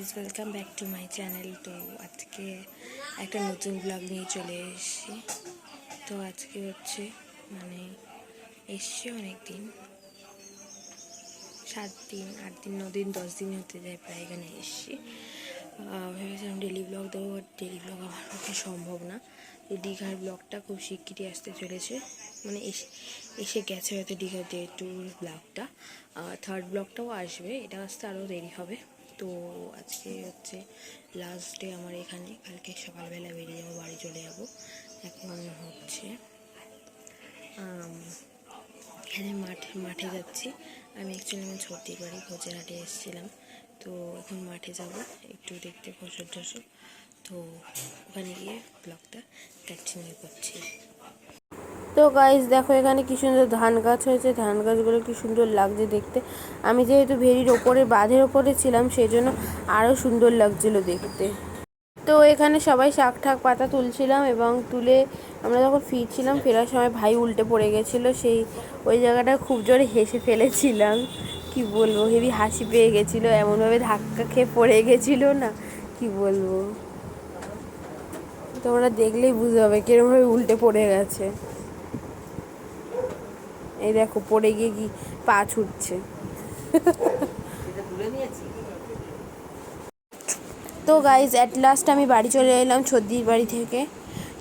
Guys, welcome back to my channel. তো আজকে একটা নতুন ব্লগ নিয়ে চলে এসেছি। তো আজকে হচ্ছে এসছি অনেক দিন, 7 দিন 8 দিন 9 দিন 10 দিন হতে যায় প্রায় এখানে এসছি। ভেবেছিলাম ডেলি ব্লগ দেবো, বাট ডেলি ব্লগ আমার পক্ষে সম্ভব না। তো দীঘার ব্লগটা খুব শিগগিরই আসতে চলেছে, এসে গেছে হয়তো দীঘার ডে টুর ব্লগটা। থার্ড ব্লগটাও আসবে, এটা আসতে আরও দেরি হবে। তো আজকে হচ্ছে লাস্ট ডে আমার এখানে, কালকে সকালবেলা বেরিয়ে যাবো, বাড়ি চলে যাবো। এখন হচ্ছে এখানে মাঠে যাচ্ছি। আমি অ্যাকচুয়ালি আমার ছোটির বাড়ি ভোজেরহাটে এসেছিলাম, তো এখন মাঠে যাব একটু দেখতে ফসল টসল। তো ওখানে গিয়ে ব্লগটা কন্টিনিউ করছি। তো গাইস দেখো, এখানে কি সুন্দর ধান গাছ হয়েছে, ধান গাছগুলো কি সুন্দর লাগছে দেখতে। আমি যেহেতু ভেরির ওপরে বাঁধের ওপরে ছিলাম, সেই জন্য আরও সুন্দর লাগছিল দেখতে। তো এখানে সবাই শাক ঠাক পাতা তুলছিলাম, এবং তুলে আমরা যখন ফিরছিলাম, ফেরার সময় ভাই উল্টে পড়ে গেছিলো। ওই জায়গাটা খুব জোরে হেসে ফেলেছিলাম, কি বলবো, হেবি হাসি পেয়ে গেছিলো, এমনভাবে ধাক্কা খেয়ে পড়ে গেছিলো না, কি বলবো। তোমরা দেখলেই বুঝতে হবে কিরমভাবে উল্টে পড়ে গেছে। এই দেখো, পড়ে গিয়ে কি পা ছুটছে। তো গাইজ, অ্যাট লাস্ট আমি বাড়ি চলে এলাম ছদ্দির বাড়ি থেকে।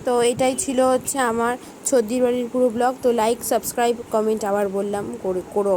তো এটাই ছিল হচ্ছে আমার ছদ্দির বাড়ির পুরো ব্লগ। তো লাইক, সাবস্ক্রাইব, কমেন্ট আবার বললাম করো।